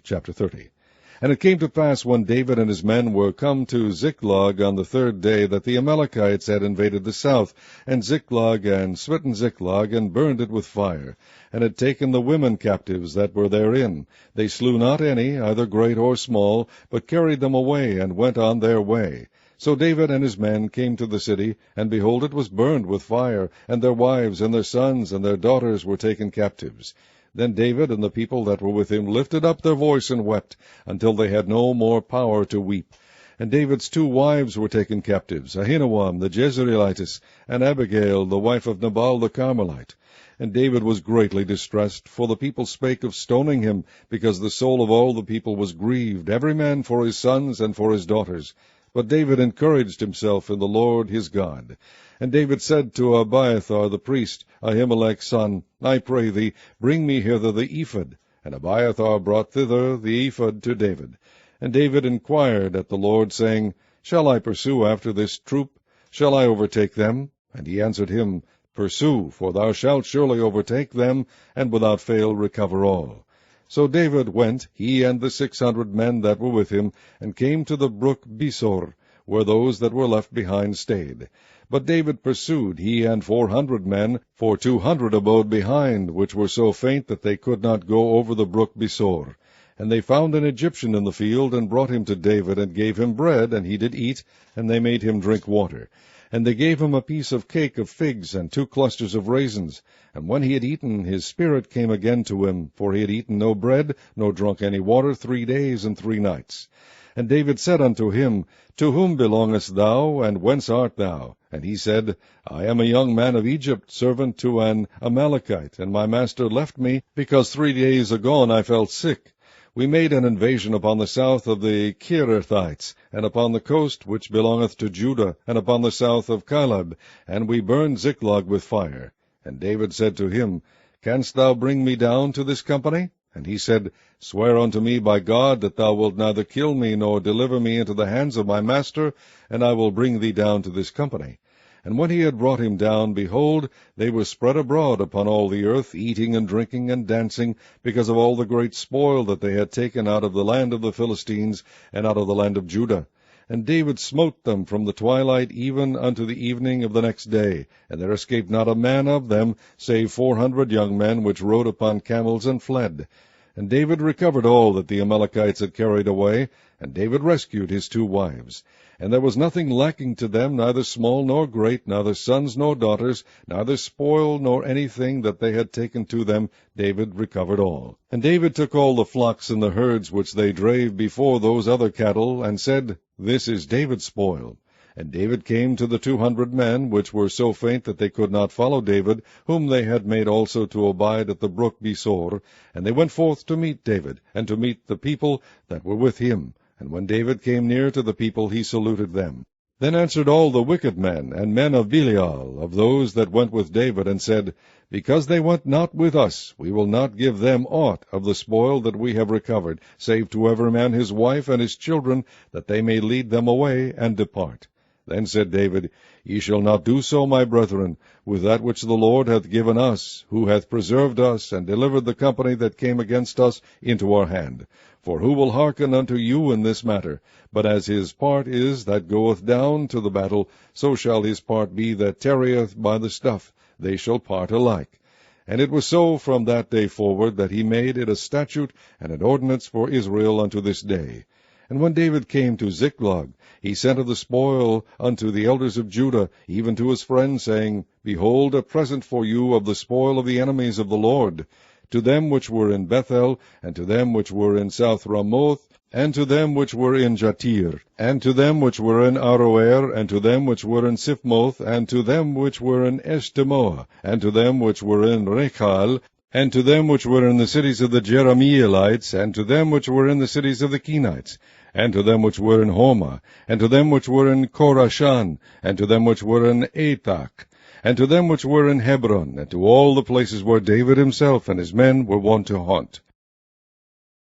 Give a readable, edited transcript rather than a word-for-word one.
Chapter 30. And it came to pass, when David and his men were come to Ziklag on the third day, that the Amalekites had invaded the south, and Ziklag, and smitten Ziklag, and burned it with fire, and had taken the women captives that were therein. They slew not any, either great or small, but carried them away, and went on their way. So David and his men came to the city, and behold, it was burned with fire, and their wives, and their sons, and their daughters were taken captives. Then David and the people that were with him lifted up their voice and wept, until they had no more power to weep. And David's 2 wives were taken captives, Ahinoam the Jezreelitess, and Abigail the wife of Nabal the Carmelite. And David was greatly distressed, for the people spake of stoning him, because the soul of all the people was grieved, every man for his sons and for his daughters. But David encouraged himself in the Lord his God. And David said to Abiathar the priest, Ahimelech's son, I pray thee, bring me hither the ephod. And Abiathar brought thither the ephod to David. And David inquired at the Lord, saying, Shall I pursue after this troop? Shall I overtake them? And he answered him, Pursue, for thou shalt surely overtake them, and without fail recover all. So David went, he and the 600 men that were with him, and came to the brook Besor, where those that were left behind stayed. But David pursued, he and 400 men, for 200 abode behind, which were so faint that they could not go over the brook Besor. And they found an Egyptian in the field, and brought him to David, and gave him bread, and he did eat, and they made him drink water. And they gave him a piece of cake of figs, and 2 clusters of raisins. And when he had eaten, his spirit came again to him, for he had eaten no bread, nor drunk any water 3 days and 3 nights. And David said unto him, To whom belongest thou, and whence art thou? And he said, I am a young man of Egypt, servant to an Amalekite, and my master left me, because 3 days agone I felt sick. We made an invasion upon the south of the Kerethites, and upon the coast which belongeth to Judah, and upon the south of Caleb, and we burned Ziklag with fire. And David said to him, Canst thou bring me down to this company? And he said, Swear unto me by God that thou wilt neither kill me, nor deliver me into the hands of my master, and I will bring thee down to this company. And when he had brought him down, behold, they were spread abroad upon all the earth, eating and drinking and dancing, because of all the great spoil that they had taken out of the land of the Philistines, and out of the land of Judah. And David smote them from the twilight even unto the evening of the next day, and there escaped not a man of them, save 400 young men, which rode upon camels and fled. And David recovered all that the Amalekites had carried away, and David rescued his 2 wives. And there was nothing lacking to them, neither small nor great, neither sons nor daughters, neither spoil nor anything that they had taken to them. David recovered all. And David took all the flocks and the herds which they drave before those other cattle, and said, This is David's spoil. And David came to the 200 men, which were so faint that they could not follow David, whom they had made also to abide at the brook Besor. And they went forth to meet David, and to meet the people that were with him. And when David came near to the people, he saluted them. Then answered all the wicked men, and men of Belial, of those that went with David, and said, Because they went not with us, we will not give them aught of the spoil that we have recovered, save to every man his wife and his children, that they may lead them away and depart. Then said David, Ye shall not do so, my brethren, with that which the Lord hath given us, who hath preserved us, and delivered the company that came against us into our hand. For who will hearken unto you in this matter? But as his part is that goeth down to the battle, so shall his part be that tarrieth by the stuff. They shall part alike. And it was so from that day forward, that he made it a statute and an ordinance for Israel unto this day. And when David came to Ziklag, he sent of the spoil unto the elders of Judah, even to his friends, saying, Behold, a present for you of the spoil of the enemies of the Lord. To them which were in Bethel, and to them which were in South Ramoth, and to them which were in Jatir, and to them which were in Aroer, and to them which were in Siphmoth, and to them which were in Eshtemoa, and to them which were in Rechal, and to them which were in the cities of the Jerahmeelites, and to them which were in the cities of the Kenites, and to them which were in Homa, and to them which were in Korashan, and to them which were in Atak, and to them which were in Hebron, and to all the places where David himself and his men were wont to hunt.